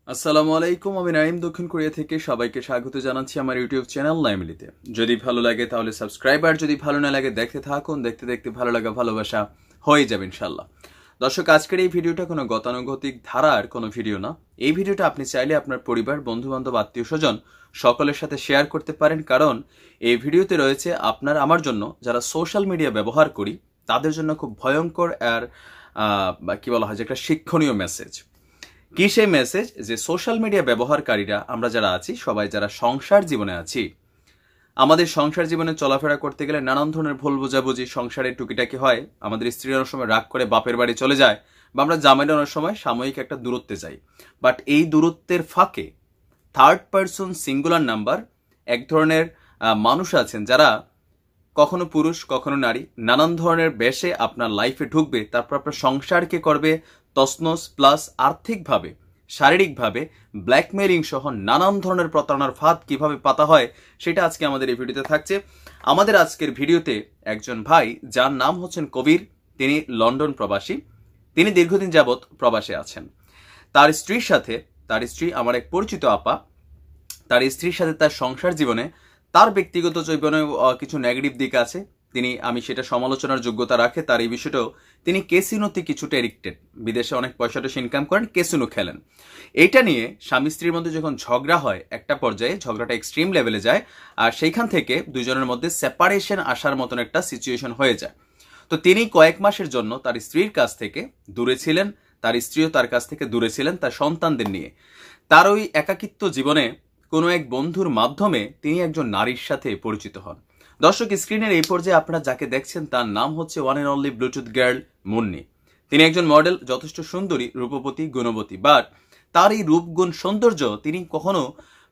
আসসালামু আলাইকুম, আমি নাইম দক্ষিণ কোরিয়া থেকে সবাইকে স্বাগত জানাচ্ছি আমার ইউটিউব চ্যানেল নাইমলিতে। যদি ভালো লাগে তাহলে সাবস্ক্রাইব, আর যদি ভালো না লাগে দেখতে থাকুন, দেখতে দেখতে ভালো লাগা ভালোবাসা হয়ে যাবে ইনশাল্লাহ। দর্শক, আজকের এই ভিডিওটা কোনো গতানুগতিক ধারার কোনো ভিডিও না। এই ভিডিওটা আপনি চাইলে আপনার পরিবার, বন্ধু বান্ধব, আত্মীয় স্বজন সকলের সাথে শেয়ার করতে পারেন, কারণ এই ভিডিওতে রয়েছে আপনার আমার জন্য যারা সোশ্যাল মিডিয়া ব্যবহার করি তাদের জন্য খুব ভয়ঙ্কর আর কি বলা হয় যে একটা শিক্ষণীয় মেসেজ। কি সেই মেসেজ? যে সোশ্যাল মিডিয়া ব্যবহারকারীরা আমরা যারা আছি, সবাই যারা সংসার জীবনে আছি, আমাদের সংসার জীবনে চলাফেরা করতে গেলে নানান ধরনের ভুল বোঝাবুঝি সংসারে টুকিটাকি হয়। আমাদের স্ত্রী অনেক সময় রাগ করে বাপের বাড়ি চলে যায়, বা আমরা জামাইরা অনেক সময় সাময়িক একটা দূরত্বে যাই। বাট এই দূরত্বের ফাঁকে থার্ড পারসন সিঙ্গুলার নাম্বার এক ধরনের মানুষ আছেন যারা কখনো পুরুষ কখনো নারী, নানান ধরনের বেশে আপনার লাইফে ঢুকবে, তারপর আপনার সংসারকে করবে তছনছ, প্লাস আর্থিকভাবে, শারীরিকভাবে ব্ল্যাকমেইলিং সহ নানান ধরনের প্রতারণার ফাঁদ কিভাবে পাতা হয় সেটা আজকে আমাদের এই ভিডিওতে থাকছে। আমাদের আজকের ভিডিওতে একজন ভাই যার নাম হচ্ছেন কবির, তিনি লন্ডন প্রবাসী, তিনি দীর্ঘদিন যাবৎ প্রবাসে আছেন। তার স্ত্রীর সাথে, তার স্ত্রী আমার এক পরিচিত আপা, তার স্ত্রীর সাথে তার সংসার জীবনে, তার ব্যক্তিগত জীবনে কিছু নেগেটিভ দিক আছে। আমি সেটা সমালোচনার যোগ্যতা রাখে। তার এই বিষয়টাও, তিনি কেসিনোতে কিছুটা এডিক্টেড, বিদেশে অনেক পয়সা টয়সা ইনকাম করেন, কেসিনো খেলেন। এইটা নিয়ে স্বামী স্ত্রীর মধ্যে যখন ঝগড়া হয়, একটা পর্যায়ে ঝগড়াটা এক্সট্রিম লেভেলে যায়, আর সেইখান থেকে দুজনের মধ্যে সেপারেশন আসার মতন একটা সিচুয়েশন হয়ে যায়। তো তিনি কয়েক মাসের জন্য তার স্ত্রীর কাছ থেকে দূরে ছিলেন, তার স্ত্রীও তার কাছ থেকে দূরে ছিলেন তার সন্তানদের নিয়ে। তার ওই একাকিত্ব জীবনে কোনো এক বন্ধুর মাধ্যমে তিনি একজন নারীর সাথে পরিচিত হন। দর্শক, স্ক্রিনের এই পর্যায়ে আপনারা যাকে দেখছেন তার নাম হচ্ছে one and only Bluetooth girl Munni. তিনি একজন মডেল, যথেষ্ট সুন্দরী, রূপবতী, গুণবতী। বাট তার এই রূপগুণ সৌন্দর্য তিনি কখনো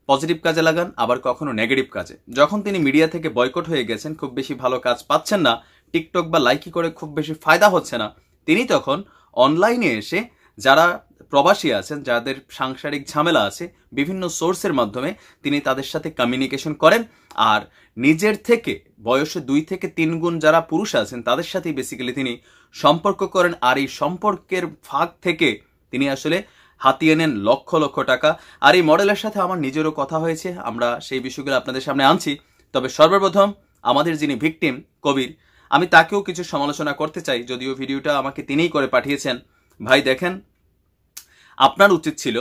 পজিটিভ কাজে লাগান, আবার কখনো নেগেটিভ কাজে। যখন তিনি মিডিয়া থেকে বয়কট হয়ে গেছেন, খুব বেশি ভালো কাজ পাচ্ছেন না, টিকটক বা লাইকি করে খুব বেশি ফায়দা হচ্ছে না, তিনি তখন অনলাইনে এসে যারা প্রবাসী আছেন, যাদের সাংসারিক ঝামেলা আছে, বিভিন্ন সোর্সের মাধ্যমে তিনি তাদের সাথে কমিউনিকেশন করেন, আর নিজের থেকে বয়সে 2 থেকে 3 গুণ যারা পুরুষ আছেন তাদের সাথে বেসিক্যালি তিনি সম্পর্ক করেন। আর এই সম্পর্কের ফাঁক থেকে তিনি আসলে হাতিয়ে নেন লক্ষ লক্ষ টাকা। আর এই মডেলের সাথে আমার নিজেরও কথা হয়েছে, আমরা সেই বিষয়গুলো আপনাদের সামনে আনছি। তবে সর্বপ্রথম আমাদের যিনি ভিকটিম কবির, আমি তাকেও কিছু সমালোচনা করতে চাই, যদিও ভিডিওটা আমাকে তিনিই করে পাঠিয়েছেন। ভাই দেখেন, আপনার উচিত ছিল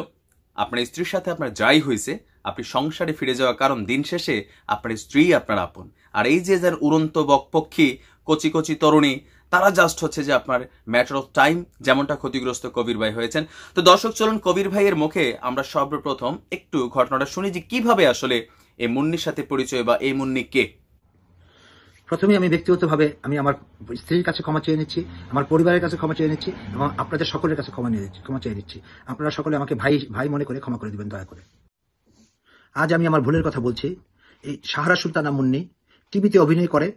আপনার স্ত্রীর সাথে আপনার যাই হয়েছে আপনি সংসারে ফিরে যাওয়া, কারণ দিন শেষে আপনার স্ত্রী আপনার আপন। আর এই যে যার উড়ন্ত বকপক্ষী কচি কচি তরুণী, তারা জাস্ট হচ্ছে যে আপনার ম্যাটার অফ টাইম, যেমনটা ক্ষতিগ্রস্ত কবির ভাই হয়েছেন। তো দর্শক, চলুন কবির ভাইয়ের মুখে আমরা সর্বপ্রথম একটু ঘটনাটা শুনি যে কিভাবে আসলে এই মুন্নির সাথে পরিচয়, বা এই মুন্নি কে। প্রথমে আমি ব্যক্তিগতভাবে আমি আমার স্ত্রীর কাছে ক্ষমা চেয়ে নিচ্ছি, আমার পরিবারের কাছে ক্ষমা চেয়ে নিচ্ছি, এবং আপনাদের সকলের কাছে ক্ষমা চেয়ে নিচ্ছি। আপনারা সকলে আমাকে ভাই ভাই মনে করে ক্ষমা করে দিবেন দয়া করে। আজ আমি আমার ভুলের কথা বলছি। এই সাহারা সুলতানা মুন্নি টিভিতে অভিনয় করে,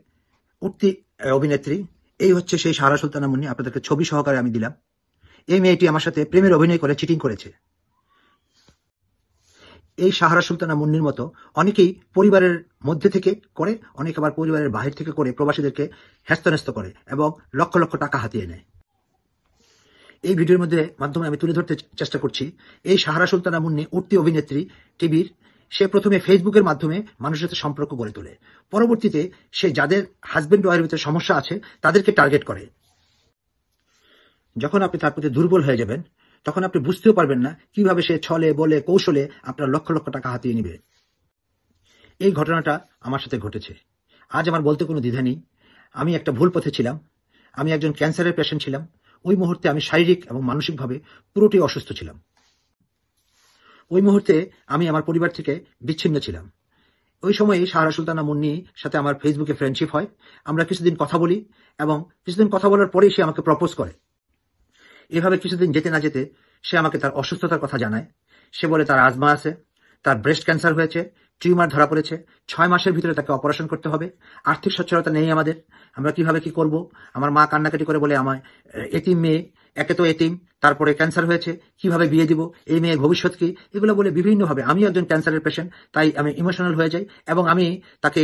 উঠতি অভিনেত্রী। এই হচ্ছে সেই সাহারা সুলতানা মুন্নি, আপনাদেরকে ছবি সহকারে আমি দিলাম। এই মেয়েটি আমার সাথে প্রেমের অভিনয় করে চিটিং করেছে। এই সাহারা সুলতানা মুন্নির মতো অনেকেই পরিবারের মধ্যে থেকে করে, অনেক আবার পরিবারের বাহির থেকে করে প্রবাসীদেরকে হ্যস্তন্যস্ত করে এবং লক্ষ লক্ষ টাকা হাতিয়ে নেয়। এই ভিডিওর মাধ্যমে আমি তুলে ধরতে চেষ্টা করছি, এই সাহারা সুলতানা মুন্নি উঠতি অভিনেত্রী টিভির। সে প্রথমে ফেসবুকের মাধ্যমে মানুষের সাথে সম্পর্ক গড়ে তোলে, পরবর্তীতে সে যাদের হাজবেন্ড ওয়াইফের ভিতরে সমস্যা আছে তাদেরকে টার্গেট করে। যখন আপনি তার প্রতি দুর্বল হয়ে যাবেন, তখন আপনি বুঝতেও পারবেন না কিভাবে সে ছলে বলে কৌশলে আপনার লক্ষ লক্ষ টাকা হাতিয়ে নিবে। এই ঘটনাটা আমার সাথে ঘটেছে। আজ আমার বলতে কোনো দ্বিধা নেই, আমি একটা ভুল পথে ছিলাম। আমি একজন ক্যান্সারের পেশেন্ট ছিলাম। ওই মুহূর্তে আমি শারীরিক এবং মানসিকভাবে পুরোটাই অসুস্থ ছিলাম। ওই মুহূর্তে আমি আমার পরিবার থেকে বিচ্ছিন্ন ছিলাম। ওই সময়ে সাহারা সুলতানা মুন্নির সাথে আমার ফেসবুকে ফ্রেন্ডশিপ হয়। আমরা কিছুদিন কথা বলি, এবং কিছুদিন কথা বলার পরেই সে আমাকে প্রপোজ করে। এভাবে কিছুদিন যেতে না যেতে সে আমাকে তার অসুস্থতার কথা জানায়। সে বলে তার আজমা আছে, তার ব্রেস্ট ক্যান্সার হয়েছে, টিউমার ধরা পড়েছে, 6 মাসের ভিতরে তাকে অপারেশন করতে হবে, আর্থিক সচ্ছলতা নেই আমাদের, আমরা কিভাবে কি করব। আমার মা কান্নাকাটি করে বলে, আমার এতিম মেয়ে, একে তো এতিম, তারপরে ক্যান্সার হয়েছে, কিভাবে বিয়ে দিব, এই মেয়ে ভবিষ্যৎ কি, এগুলো বলে বিভিন্নভাবে। আমি একজন ক্যান্সারের পেশেন্ট, তাই আমি ইমোশনাল হয়ে যাই, এবং আমি তাকে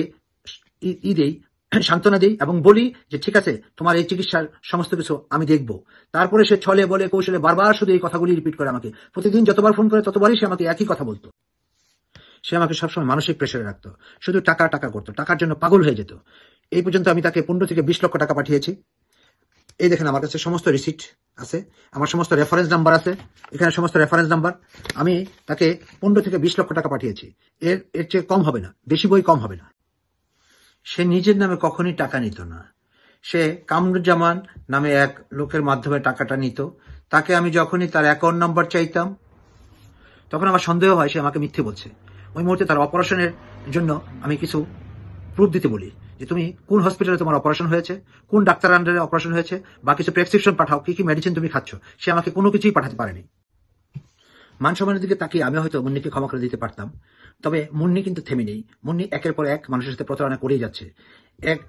দেই সান্ত্বনা দিই এবং বলি যে ঠিক আছে, তোমার এই চিকিৎসার সমস্ত কিছু আমি দেখব। তারপরে সে ছলে বলে কৌশলে বারবার শুধু এই কথাগুলি রিপিট করে আমাকে। প্রতিদিন যতবার ফোন করে ততবারই সে আমাকে একই কথা বলতো। সে আমাকে সবসময় মানসিক প্রেশারে রাখতো, শুধু টাকা টাকা করতো, টাকার জন্য পাগল হয়ে যেত। এই পর্যন্ত আমি তাকে 15 থেকে 20 লক্ষ টাকা পাঠিয়েছি। এই দেখেন আমার কাছে সমস্ত রিসিট আছে, আমার সমস্ত রেফারেন্স নাম্বার আছে, এখানে সমস্ত রেফারেন্স নাম্বার। আমি তাকে 15 থেকে 20 লক্ষ টাকা পাঠিয়েছি। এর চেয়ে কম হবে না, বেশি বই কম হবে না। সে নিজের নামে কখনই টাকা নিত না। সে কামরুজ্জামান নামে এক লোকের মাধ্যমে টাকাটা নিত। তাকে আমি যখনই তার অ্যাকাউন্ট নাম্বার চাইতাম তখন আমার সন্দেহ হয় সে আমাকে মিথ্যে বলছে। ওই মুহূর্তে তার অপারেশনের জন্য আমি কিছু প্রুফ দিতে বলি যে তুমি কোন হসপিটালে তোমার অপারেশন হয়েছে, কোন ডাক্তার আন্ডারে অপারেশন হয়েছে, বা কিছু প্রেসক্রিপশন পাঠাও, কি কি মেডিসিন তুমি খাচ্ছ। সে আমাকে কোনো কিছুই পাঠাতে পারেনি। মান সম্মানের দিকে তাকিয়ে আমি হয়তো মুন্নিকে ক্ষমা করে দিতে পারতাম, তবে মুন্নি কিন্তু থেমে নেই। মুন্নি একের পর এক মানুষের সাথে প্রতারণা করেই যাচ্ছে।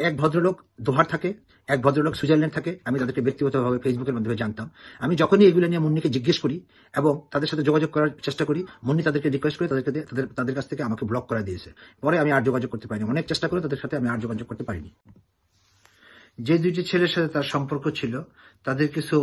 এক ভদ্রলোক দোহার থাকে, এক ভদ্রলোক সুইজারল্যান্ড থাকে। আমি তাদেরকে ব্যক্তিগতভাবে ফেসবুকের মাধ্যমে জানতাম। আমি যখনই এগুলো নিয়ে মুন্নিকে জিজ্ঞেস করি এবং তাদের সাথে যোগাযোগ করার চেষ্টা করি, মুন্নি তাদেরকে রিকোয়েস্ট করে তাদের কাছ থেকে আমাকে ব্লক করে দিয়েছে। পরে আমি আর যোগাযোগ করতে পারিনি, অনেক চেষ্টা করে তাদের সাথে আমি আর যোগাযোগ করতে পারিনি। যে দুইটি ছেলের সাথে তার সম্পর্ক ছিল তাদের কিছু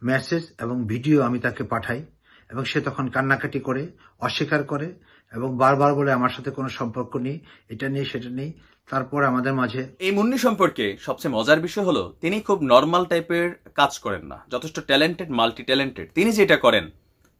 মেসেজ এবং ভিডিও আমি তাকে পাঠাই এবং সে তখন কান্নাকাটি করে, অস্বীকার করে এবং বারবার বলে আমার সাথে কোনো সম্পর্ক নেই, এটা নেই সেটা নেই। তারপর আমাদের মাঝে এই মুন্নি সম্পর্কে সবচেয়ে মজার বিষয় হলো তিনি খুব নর্মাল টাইপের কাজ করেন না, যথেষ্ট ট্যালেন্টেড, মাল্টি ট্যালেন্টেড। তিনি যেটা করেন,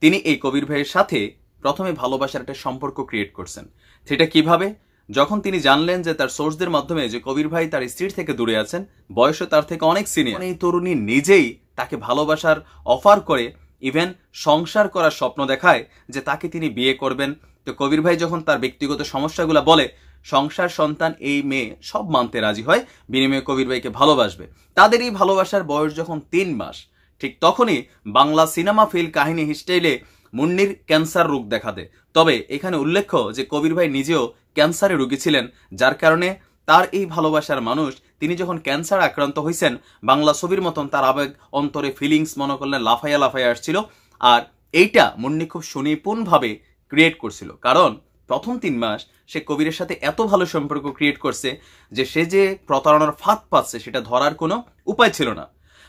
তিনি এই কবির ভাইয়ের সাথে প্রথমে ভালোবাসার একটা সম্পর্ক ক্রিয়েট করছেন। সেটা কিভাবে? যখন তিনি জানলেন যে তার সোর্সদের মাধ্যমে যে কবির ভাই তার স্ত্রীর থেকে দূরে আছেন, বয়সে তার থেকে অনেক সিনিয়র, এই তরুণী নিজেই তাকে ভালোবাসার অফার করে, ইভেন সংসার করার স্বপ্ন দেখায় যে তাকে তিনি বিয়ে করবেন। তো কবির ভাই যখন তার ব্যক্তিগত সমস্যাগুলো বলে, সংসার, সন্তান, এই মেয়ে সব মানতে রাজি হয়, বিনিময়ে কবির ভাইকে ভালোবাসবে। তাদের এই ভালোবাসার বয়স যখন 3 মাস, ঠিক তখনই বাংলা সিনেমা ফিল কাহিনী স্টাইলে মুন্নির ক্যান্সার রোগ দেখা দেয়। তবে এখানে উল্লেখ্য যে কবির ভাই নিজেও ক্যান্সারে রোগী ছিলেন, যার কারণে তার এই ভালোবাসার মানুষ তিনি যখন ক্যান্সার আক্রান্ত হয়েছেন, বাংলা ছবির মতন তার আবেগ অন্তরে ফিলিংস মনে করলেন লাফাইয়া লাফাইয়া আসছিল। আর এইটা মুন্নি খুব সুনিপুণভাবে ক্রিয়েট করছিল, কারণ প্রথম 3 মাস সে কবিরের সাথে এত ভালো সম্পর্ক ক্রিয়েট করছে যে সে যে প্রতারণার ফাঁদ পাচ্ছে সেটা ধরার কোনো উপায় ছিল না।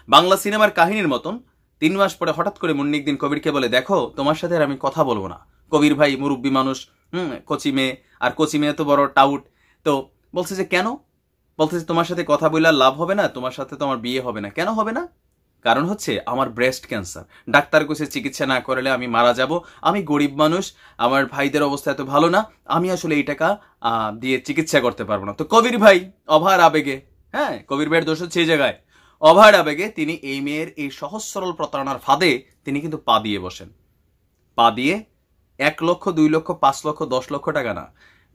বাংলা সিনেমার কাহিনীর মতন 3 মাস পরে হঠাৎ করে মুন্নি একদিন কবিরকে বলে, দেখো তোমার সাথে আর আমি কথা বলবো না। কবির ভাই মুরব্বী মানুষ, কচি মেয়ে, আর কচি মেয়ে তো বড় টাউট। তো বলছে যে কেন? বলতেছে তোমার সাথে কথা বললে লাভ হবে না, তোমার সাথে তো আমার বিয়ে হবে না। কেন হবে না? কারণ হচ্ছে আমার ব্রেস্ট ক্যান্সার, ডাক্তার কইছে চিকিৎসা না করলে আমি মারা যাব, আমি গরিব মানুষ, আমার ভাইদের অবস্থা এত ভালো না, আমি আসলে এই টাকা দিয়ে চিকিৎসা করতে পারবো না। তো কবির ভাই অভার আবেগে, কবির ভাইয়ের দোষ হচ্ছে এই জায়গায়, অভার আবেগে তিনি এই মেয়ের এই সহজ সরল প্রতারণার ফাঁদে তিনি কিন্তু পা দিয়ে বসেন। পা দিয়ে 1 লক্ষ, 2 লক্ষ, 5 লক্ষ, 10 লক্ষ টাকা না,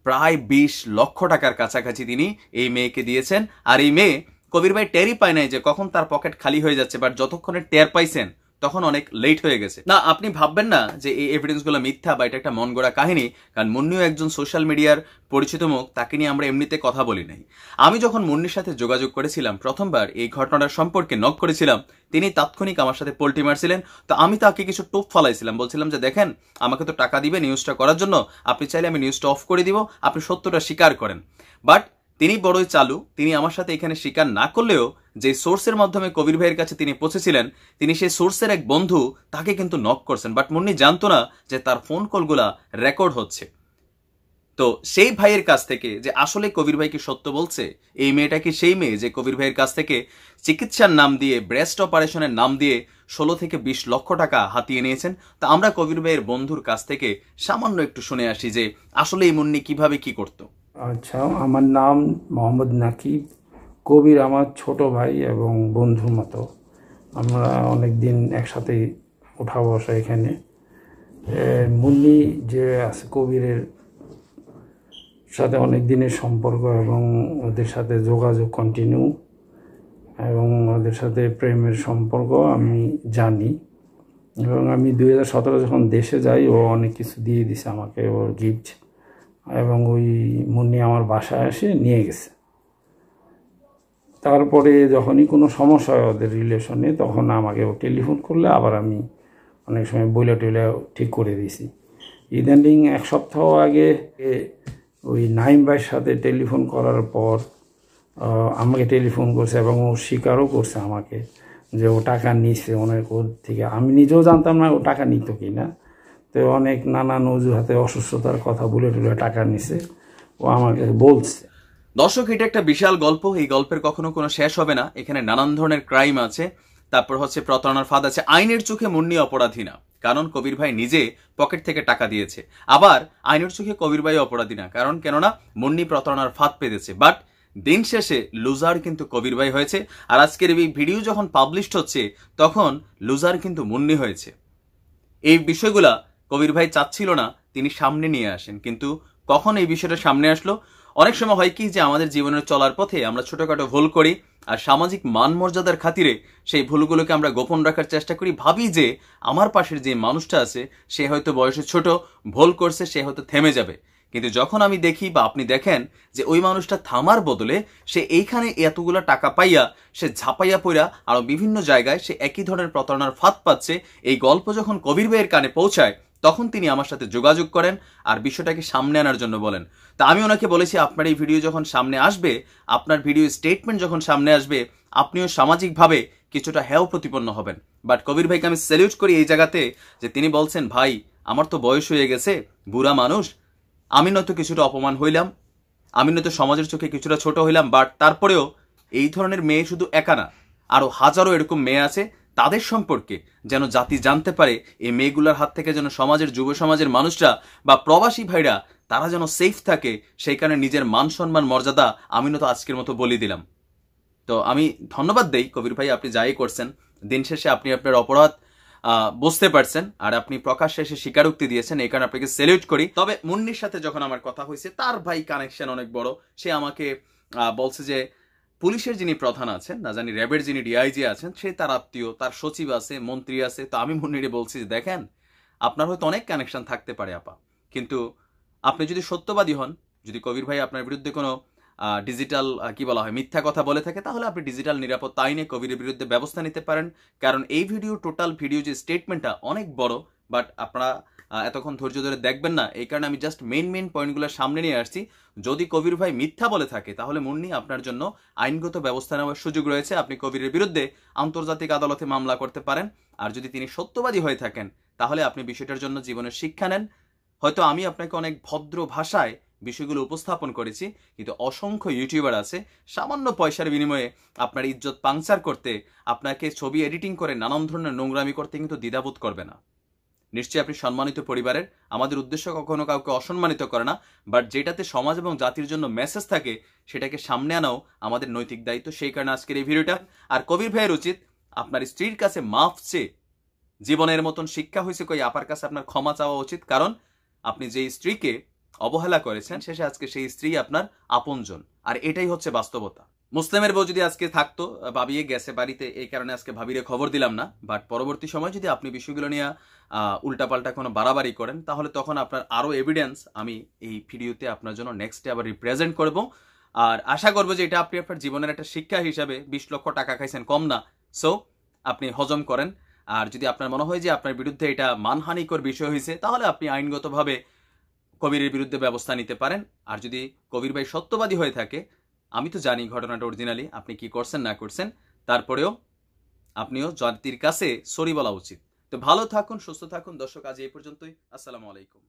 প্রায় 20 লক্ষ টাকার কাছাকাছি তিনি এই মেয়েকে দিয়েছেন। আর এই মেয়ে, কবির ভাই টেরই পায় নাই যে কখন তার পকেট খালি হয়ে যাচ্ছে, বাট যতক্ষণে টের পাইছেন তখন অনেক লেট হয়ে গেছে। না, আপনি ভাববেন না যে এই এভিডেন্সগুলো মিথ্যা বা এটা একটা মন গড়া কাহিনী, কারণ মুন্নিও একজন সোশ্যাল মিডিয়ার পরিচিত মুখ, তাকে নিয়ে আমরা এমনিতে কথা বলি নাই। আমি যখন মুন্নির সাথে যোগাযোগ করেছিলাম, প্রথমবার এই ঘটনার সম্পর্কে নক করেছিলাম, তিনি তাৎক্ষণিক আমার সাথে পোল্টি মারছিলেন। তো আমি তাকে কিছু টোপ ফালাইছিলাম, বলছিলাম যে দেখেন আমাকে তো টাকা দিবে নিউজটা করার জন্য, আপনি চাইলে আমি নিউজটা অফ করে দিব, আপনি সত্যটা স্বীকার করেন। বাট তিনি বড়ই চালু, তিনি আমার সাথে এখানে স্বীকার না করলেও যে সোর্সের মাধ্যমে কবির ভাইয়ের কাছে তিনি পৌঁছেছিলেন, তিনি সেই সোর্সের এক বন্ধু তাকে কিন্তু নক করছেন। বাট মুন্নি জানতো না যে তার ফোন কলগুলা রেকর্ড হচ্ছে। তো সেই ভাইয়ের কাছ থেকে যে আসলে কবির ভাই কি সত্য বলছে, এই মেয়েটা কি সেই মেয়ে যে কবির ভাইয়ের কাছ থেকে চিকিৎসার নাম দিয়ে, ব্রেস্ট অপারেশনের নাম দিয়ে 16 থেকে 20 লক্ষ টাকা হাতিয়ে নিয়েছেন। তা আমরা কবির ভাইয়ের বন্ধুর কাছ থেকে সামান্য একটু শুনে আসি যে আসলে এই মুন্নি কিভাবে কি করতো। আচ্ছা, আমার নাম মোহাম্মদ নাকিব। কবির আমার ছোট ভাই এবং বন্ধুর মতো, আমরা অনেক দিন একসাথে ওঠা বসা। এখানে মুন্নি যে আছে কবিরের সাথে অনেক দিনের সম্পর্ক এবং ওদের সাথে যোগাযোগ কন্টিনিউ এবং ওদের সাথে প্রেমের সম্পর্ক আমি জানি। এবং আমি 2017 যখন দেশে যাই, ও অনেক কিছু দিয়ে দিছে আমাকে, ওর গিফট। এবং ওই মুন্নি আমার বাসায় এসে নিয়ে গেছে। তারপরে যখনই কোনো সমস্যা হয় ওদের রিলেশনে, তখন আমাকে ও টেলিফোন করলে আবার আমি অনেক সময় বইলে টইলে ঠিক করে দিয়েছি। ইদানিং 1 সপ্তাহ আগে ওই নাইম ভাইয়ের সাথে টেলিফোন করার পর আমাকে টেলিফোন করছে এবং ও স্বীকারও করছে আমাকে যে ও টাকা নিছে অনেক ওর থেকে। আমি নিজেও জানতাম না ও টাকা নিত কি না, তো অনেক নানান অজুহাতে অসুস্থতার কথা বলে টুলে টাকা নিছে, ও আমাকে বলছে। দর্শক, এটা একটা বিশাল গল্প, এই গল্পের কখনো কোনো শেষ হবে না। এখানে নানান ধরনের ক্রাইম আছে, তারপর হচ্ছে প্রতারণার ফাঁদ আছে। আইনের চোখে মুন্নি অপরাধী না, কারণ কবির ভাই নিজে পকেট থেকে টাকা দিয়েছে। আবার আইনের চোখে কবির ভাই অপরাধী না, কারণ কেননা মুন্নি প্রতারণার ফাঁদ পেতেছে। বাট দিন শেষে লুজার কিন্তু কবির ভাই হয়েছে। আর আজকের এই ভিডিও যখন পাবলিশড হচ্ছে তখন লুজার কিন্তু মুন্নি হয়েছে। এই বিষয়গুলা কবির ভাই চাচ্ছিল না তিনি সামনে নিয়ে আসেন, কিন্তু কখন এই বিষয়টা সামনে আসলো? অনেক সময় হয় কি যে আমাদের জীবনের চলার পথে আমরা ছোটখাটো ভুল করি, আর সামাজিক মান মর্যাদার খাতিরে সেই ভুলগুলোকে আমরা গোপন রাখার চেষ্টা করি। ভাবি যে আমার পাশের যে মানুষটা আছে সে হয়তো বয়সে ছোট, ভুল করছে, সে হয়তো থেমে যাবে। কিন্তু যখন আমি দেখি বা আপনি দেখেন যে ওই মানুষটা থামার বদলে সে এইখানে এতগুলো টাকা পাইয়া সে ঝাপাইয়া পইরা আরো বিভিন্ন জায়গায় সে একই ধরনের প্রতারণার ফাঁদ পাচ্ছে, এই গল্প যখন কবির ভাইয়ের কানে পৌঁছায় তখন তিনি আমার সাথে যোগাযোগ করেন আর বিষয়টাকে সামনে আনার জন্য বলেন। তা আমি ওনাকে বলেছি, আপনার এই ভিডিও যখন সামনে আসবে, আপনার ভিডিও স্টেটমেন্ট যখন সামনে আসবে, আপনিও সামাজিকভাবে কিছুটা হেয় প্রতিপন্ন হবেন। বাট কবির ভাইকে আমি স্যালিউট করি এই জায়গাতে যে তিনি বলছেন, ভাই আমার তো বয়স হয়ে গেছে, বুড়া মানুষ, আমি নয়তো কিছুটা অপমান হইলাম, আমি নয়তো সমাজের চোখে কিছুটা ছোট হইলাম, বাট তারপরেও এই ধরনের মেয়ে শুধু একা না, আরো হাজারো এরকম মেয়ে আছে, তাদের সম্পর্কে যেন জাতি জানতে পারে, এই মেয়েগুলোর হাত থেকে যেন সমাজের যুব সমাজের মানুষরা বা প্রবাসী ভাইরা তারা যেন সেফ থাকে, সেই কারণে নিজের মান সম্মান মর্যাদা আমি নয়তো আজকের মতো বলি দিলাম। তো আমি ধন্যবাদ দেই কবির ভাই, আপনি যাই করছেন, দিন শেষে আপনি আপনার অপরাধ বুঝতে পারছেন আর আপনি প্রকাশ্যে এসে স্বীকারোক্তি দিয়েছেন, এই কারণে আপনাকে স্যালিউট করি। তবে মুন্নির সাথে যখন আমার কথা হয়েছে, তার ভাই কানেকশন অনেক বড়, সে আমাকে বলছে যে পুলিশের যিনি প্রধান আছেন, না জানি র্যাবের যিনি ডিআইজি আছেন, সে তার আত্মীয়, তার সচিব আছে, মন্ত্রী আছে। তো আমি মুন্নিরে বলছি যে দেখেন, আপনার হয়তো অনেক কানেকশন থাকতে পারে আপা, কিন্তু আপনি যদি সত্যবাদী হন, যদি কবির ভাই আপনার বিরুদ্ধে কোনো ডিজিটাল কি বলা হয় মিথ্যা কথা বলে থাকে, তাহলে আপনি ডিজিটাল নিরাপত্তা আইনে কবিরের বিরুদ্ধে ব্যবস্থা নিতে পারেন। কারণ এই টোটাল ভিডিও যে স্টেটমেন্টটা অনেক বড়, বাট আপনারা এতক্ষণ ধৈর্য ধরে দেখবেন না, এই কারণে আমি জাস্ট মেইন পয়েন্টগুলো সামনে নিয়ে আসছি। যদি কবির ভাই মিথ্যা বলে থাকে তাহলে মুন্নি আপনার জন্য আইনগত ব্যবস্থা নেওয়ার সুযোগ রয়েছে, আপনি কবিরের বিরুদ্ধে আন্তর্জাতিক আদালতে মামলা করতে পারেন। আর যদি তিনি সত্যবাদী হয়ে থাকেন তাহলে আপনি বিষয়টার জন্য জীবনের শিক্ষা নেন। হয়তো আমি আপনাকে অনেক ভদ্র ভাষায় বিষয়গুলো উপস্থাপন করেছি, কিন্তু অসংখ্য ইউটিউবার আছে সামান্য পয়সার বিনিময়ে আপনার ইজ্জত পাংচার করতে, আপনাকে ছবি এডিটিং করে নানান ধরনের নোংরামি করতে কিন্তু দ্বিধাবোধ করবে না। নিশ্চয়ই আপনি সম্মানিত পরিবারের, আমাদের উদ্দেশ্য কখনো কাউকে অসম্মানিত করে না, বাট যেটাতে সমাজ এবং জাতির জন্য মেসেজ থাকে সেটাকে সামনে আনাও আমাদের নৈতিক দায়িত্ব। সেই কারণে আজকের এই ভিডিওটা। আর কবির ভাইয়ের উচিত আপনার স্ত্রীর কাছে মাফ চেয়ে, জীবনের মতন শিক্ষা হয়েছে কই আপার কাছে আপনার ক্ষমা চাওয়া উচিত, কারণ আপনি যে স্ত্রীকে অবহেলা করেছেন শেষে আজকে সেই স্ত্রী আপনার আপনজন, আর এটাই হচ্ছে বাস্তবতা। মুসলিমের বউ যদি আজকে থাকতো, ভাবিয়ে গেছে বাড়িতে, এই কারণে আজকে ভাবিরে খবর দিলাম না। বাট পরবর্তী সময় যদি আপনি বিষয়গুলো নিয়ে উল্টাপাল্টা কোনো বাড়াবাড়ি করেন, তাহলে তখন আপনার আরো এভিডেন্স আমি এই ভিডিওতে আপনার জন্য নেক্সটে আবার রিপ্রেজেন্ট করব। আর আশা করবো যে এটা আপনি আপনার জীবনের একটা শিক্ষা হিসাবে, 20 লক্ষ টাকা খাইছেন কম না, সো আপনি হজম করেন। আর যদি আপনার মনে হয় যে আপনার বিরুদ্ধে এটা মানহানিকর বিষয় হয়েছে, তাহলে আপনি আইনগতভাবে কবিরের বিরুদ্ধে ব্যবস্থা নিতে পারেন। আর যদি কবির ভাই সত্যবাদী হয়ে থাকে, আমি তো জানি ঘটনাটা অরিজিনালি আপনি কি করছেন না করছেন, তারপরেও আপনিও জাতির কাছে সরি বলা উচিত। তো ভালো থাকুন, সুস্থ থাকুন দর্শক, আজ এই পর্যন্তই। আসসালামু আলাইকুম।